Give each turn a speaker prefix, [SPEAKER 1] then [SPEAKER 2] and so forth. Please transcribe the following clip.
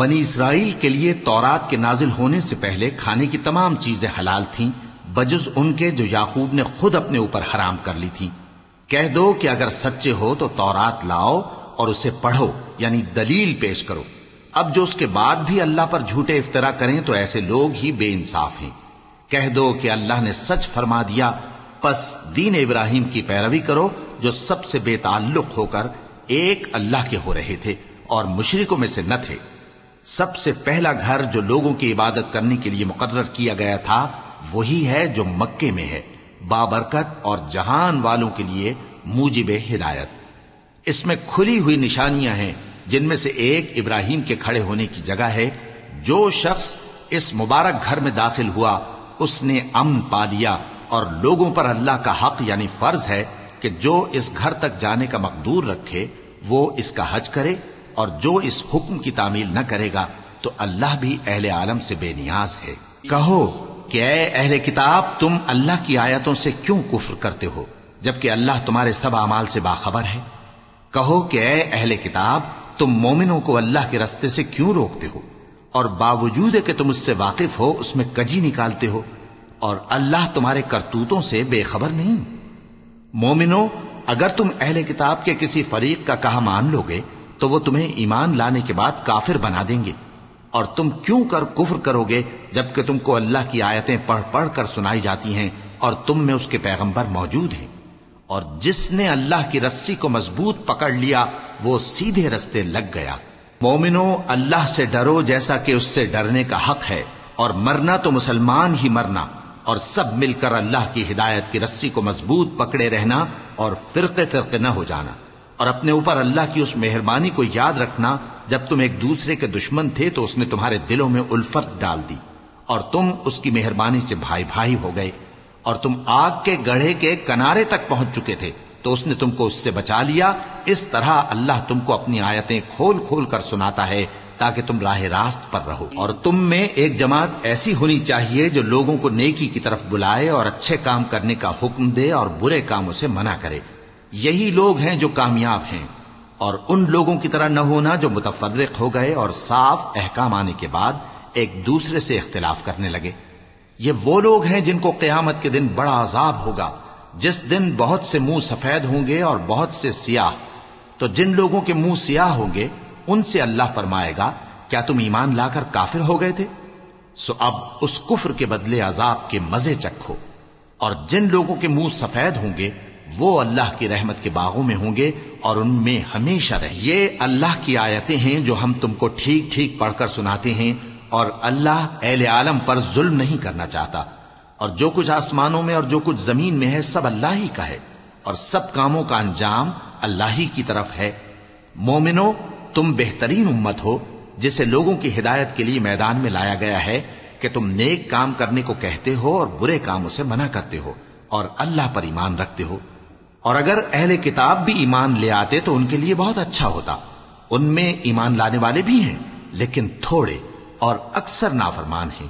[SPEAKER 1] بنی اسرائیل کے لیے تورات کے نازل ہونے سے پہلے کھانے کی تمام چیزیں حلال تھیں بجز ان کے جو یعقوب نے خود اپنے اوپر حرام کر لی تھیں۔ کہہ دو کہ اگر سچے ہو تو تورات لاؤ اور اسے پڑھو، یعنی دلیل پیش کرو۔ اب جو اس کے بعد بھی اللہ پر جھوٹے افطرا کریں تو ایسے لوگ ہی بے انصاف ہیں۔ کہہ دو کہ اللہ نے سچ فرما دیا، پس دین ابراہیم کی پیروی کرو جو سب سے بے تعلق ہو کر ایک اللہ کے ہو رہے تھے اور مشرکوں میں سے نہ تھے۔ سب سے پہلا گھر جو لوگوں کی عبادت کرنے کے لیے مقرر کیا گیا تھا وہی ہے جو مکے میں ہے، بابرکت اور جہان والوں کے لیے موجب ہدایت۔ اس میں کھلی ہوئی نشانیاں ہیں، جن میں سے ایک ابراہیم کے کھڑے ہونے کی جگہ ہے۔ جو شخص اس مبارک گھر میں داخل ہوا اس نے امن پا لیا، اور لوگوں پر اللہ کا حق یعنی فرض ہے کہ جو اس گھر تک جانے کا مقدور رکھے وہ اس کا حج کرے، اور جو اس حکم کی تعمیل نہ کرے گا تو اللہ بھی اہل عالم سے بے نیاز ہے۔ کہو کہ اے اہل کتاب، تم اللہ کی آیتوں سے کیوں کفر کرتے ہو جبکہ اللہ تمہارے سب اعمال سے باخبر ہے؟ کہو کہ اے اہل کتاب، تم مومنوں کو اللہ کے رستے سے کیوں روکتے ہو، اور باوجود کہ تم اس سے واقف ہو اس میں کجی نکالتے ہو، اور اللہ تمہارے کرتوتوں سے بے خبر نہیں؟ مومنو، اگر تم اہل کتاب کے کسی فریق کا کہا مان لو گے تو وہ تمہیں ایمان لانے کے بعد کافر بنا دیں گے، اور تم کیوں کر کفر کرو گے جبکہ تم کو اللہ کی آیتیں پڑھ پڑھ کر سنائی جاتی ہیں اور تم میں اس کے پیغمبر موجود ہیں؟ اور جس نے اللہ کی رسی کو مضبوط پکڑ لیا وہ سیدھے رستے لگ گیا۔ مومنو، اللہ سے ڈرو جیسا کہ اس سے ڈرنے کا حق ہے، اور مرنا تو مسلمان ہی مرنا، اور سب مل کر اللہ کی ہدایت کی رسی کو مضبوط پکڑے رہنا اور فرقے فرقے نہ ہو جانا، اور اپنے اوپر اللہ کی اس مہربانی کو یاد رکھنا جب تم ایک دوسرے کے دشمن تھے تو اس نے تمہارے دلوں میں الفت ڈال دی اور تم اس کی مہربانی سے بھائی بھائی ہو گئے، اور تم آگ کے گڑھے کے کنارے تک پہنچ چکے تھے تو اس نے تم کو اس سے بچا لیا۔ اس طرح اللہ تم کو اپنی آیتیں کھول کھول کر سناتا ہے تاکہ تم راہ راست پر رہو۔ اور تم میں ایک جماعت ایسی ہونی چاہیے جو لوگوں کو نیکی کی طرف بلائے اور اچھے کام کرنے کا حکم دے اور برے کاموں سے منع کرے۔ یہی لوگ ہیں جو کامیاب ہیں، اور ان لوگوں کی طرح نہ ہونا جو متفرق ہو گئے اور صاف احکام آنے کے بعد ایک دوسرے سے اختلاف کرنے لگے۔ یہ وہ لوگ ہیں جن کو قیامت کے دن بڑا عذاب ہوگا، جس دن بہت سے منہ سفید ہوں گے اور بہت سے سیاہ۔ تو جن لوگوں کے منہ سیاہ ہوں گے ان سے اللہ فرمائے گا، کیا تم ایمان لا کر کافر ہو گئے تھے؟ سو اب اس کفر کے بدلے عذاب کے مزے چکھو۔ اور جن لوگوں کے منہ سفید ہوں گے وہ اللہ کی رحمت کے باغوں میں ہوں گے اور ان میں ہمیشہ رہیں۔ یہ اللہ کی آیتیں ہیں جو ہم تم کو ٹھیک ٹھیک پڑھ کر سناتے ہیں، اور اللہ اہل عالم پر ظلم نہیں کرنا چاہتا۔ اور جو کچھ آسمانوں میں اور جو کچھ زمین میں ہے سب اللہ ہی کا ہے، اور سب کاموں کا انجام اللہ ہی کی طرف ہے۔ مومنو، تم بہترین امت ہو جسے لوگوں کی ہدایت کے لیے میدان میں لایا گیا ہے کہ تم نیک کام کرنے کو کہتے ہو اور برے کاموں سے منع کرتے ہو اور اللہ پر ایمان رکھتے ہو۔ اور اگر اہل کتاب بھی ایمان لے آتے تو ان کے لیے بہت اچھا ہوتا۔ ان میں ایمان لانے والے بھی ہیں لیکن تھوڑے، اور اکثر نافرمان ہیں۔